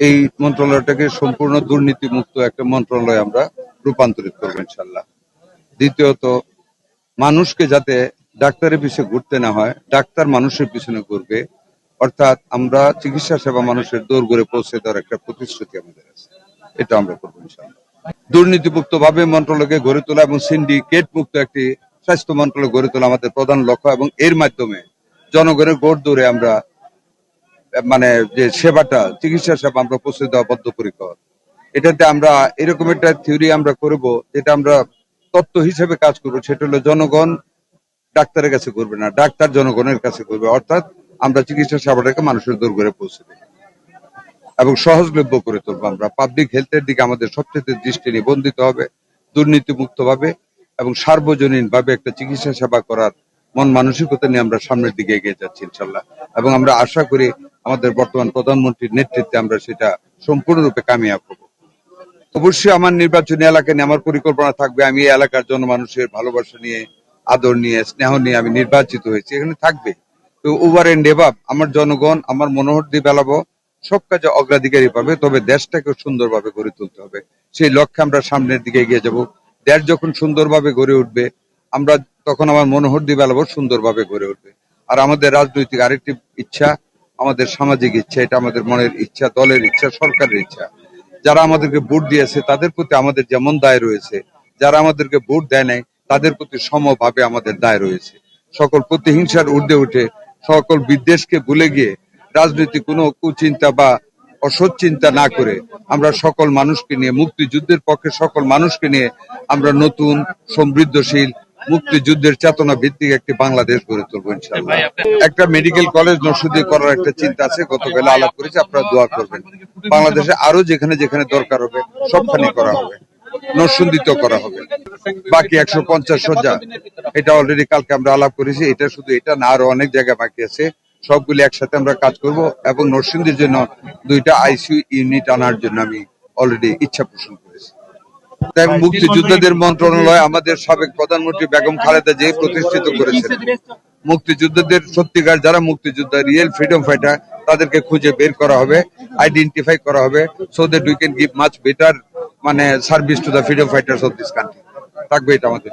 এই মন্ত্রণালয়টাকে সম্পূর্ণ দুর্নীতি মুক্ত একটা মন্ত্রণালয় আমরা রূপান্তরিত করবো ইনশাল্লাহ। দ্বিতীয়ত, মানুষকে যাতে ডাক্তারের পিছনে ঘুরতে না হয়, ডাক্তার মানুষের পিছনে ঘুরবে, অর্থাৎ আমরা চিকিৎসা সেবা মানুষের দৌড় গড়ে পৌঁছে দেওয়ার একটা প্রতিশ্রুতি আমাদের আছে, এটা আমরা করবো ইনশাল্লাহ। দুর্নীতিমুক্ত ভাবে মন্ত্রণালয়কে গড়ে তোলা এবং সিন্ডিকেট মুক্ত একটি স্বাস্থ্য মন্ত্রণালয় গড়ে তোলা আমাদের প্রধান লক্ষ্য, এবং এর মাধ্যমে জনগণের গোড় দৌড়ে আমরা যে সেবাটা, চিকিৎসা সেবা আমরা পৌঁছে দেওয়া বদ্ধপরিকর। এটাতে আমরা এরকম একটা থিওরি আমরা করব, যেটা আমরা তত্ত্ব হিসেবে কাজ করবো, সেটা হলো জনগণ ডাক্তারের কাছে করবে না, ডাক্তার জনগণের কাছে করবে, অর্থাৎ আমরা চিকিৎসা সেবাটাকে মানুষের দূর করে পৌঁছে দেব এবং সহজলভ্য করে তুলবো। আমরা পাবলিক হেলথের দিকে আমাদের সবচেয়ে দৃষ্টি নিবন্ধিত হবে, দুর্নীতি মুক্ত ভাবে এবং সার্বজনীন ভাবে একটা চিকিৎসা সেবা করার মন মানসিকতা নিয়ে আমরা সামনের দিকে এগিয়ে যাচ্ছি ইনশাল্লাহ। এবং আমরা আশা করি আমাদের বর্তমান প্রধানমন্ত্রীর নেতৃত্বে আমরা সেটা সম্পূর্ণরূপে কামিয়াব হব। অবশ্যই আমার নির্বাচনী এলাকা নিয়ে আমার পরিকল্পনা থাকবে। আমি এই এলাকার জনমানুষের ভালোবাসা নিয়ে, আদর নিয়ে, স্নেহ নিয়ে আমি নির্বাচিত হয়েছি, এখানে থাকবে। তো ওভার এন্ড এভাব আমার জনগণ আমার মনোহর দিয়ে বেলাবো, সব কাজে অগ্রাধিকারই পাবে, তবে দেশটাকে সুন্দরভাবে গড়ে তুলতে হবে। সেই লক্ষ্যে আমরা সামনের দিকে এগিয়ে যাব। দেশ যখন সুন্দরভাবে গড়ে উঠবে, আমরা তখন আমার মনোহর দিয়ে বেলাবো সুন্দরভাবে গড়ে উঠবে। আর আমাদের রাজনৈতিক আরেকটি ইচ্ছা, আমাদের সামাজিক ইচ্ছা, এটা আমাদের মনের ইচ্ছা, দলের ইচ্ছা, সরকারের ইচ্ছা। যারা আমাদেরকে ভোট দিয়েছে তাদের প্রতি আমাদের যেমন দায় রয়েছে, যারা আমাদেরকে ভোট দেয় নাই তাদের প্রতি সমভাবে আমাদের দায় রয়েছে। সকল প্রতিহিংসার ঊর্ধ্বে উঠে, সকল বিদ্বেষকে ভুলে গিয়ে, রাজনৈতিক কোনো কুচিন্তা বা অসৎ চিন্তা না করে আমরা সকল মানুষকে নিয়ে, মুক্তিযুদ্ধের পক্ষে সকল মানুষকে নিয়ে আমরা নতুন সমৃদ্ধশীল মুক্তিযুদ্ধের চেতনা ভিত্তিক একটি বাংলাদেশ গড়ে তুলবো ইনশাআল্লাহ। একটা মেডিকেল কলেজ নরসিংদী করার একটা চিন্তা আছে, গতকাল আলাপ করেছি, আপনারা দোয়া করবেন। বাংলাদেশে আরো যেখানে যেখানে দরকার হবে সবখানে করা হবে, নরসিংদীতেও করা হবে। বাকি 150 শয্যা, এটা অলরেডি কালকে আমরা আলাপ করেছি। এটা শুধু এটা না, আরো অনেক জায়গায় বাকি আছে, সবগুলি একসাথে আমরা কাজ করব। এবং নরসিংদীর জন্য 2টা আইসিইউ ইউনিট আনার জন্য আমি অলরেডি ইচ্ছা পোষণ করেছি। মুক্তিযোদ্ধাদের মন্ত্রণালয় আমাদের সাবেক প্রধানমন্ত্রী বেগম খালেদা জিয়া প্রতিষ্ঠিত করেছেন। মুক্তিযোদ্ধাদের সত্যিকার যারা মুক্তিযোদ্ধা, রিয়েল ফ্রিডম ফাইটার, তাদেরকে খুঁজে বের করা হবে, আইডেন্টিফাই করা হবে, so that we can give much better service to the freedom fighters of this country. থাকবে এটা আমাদের।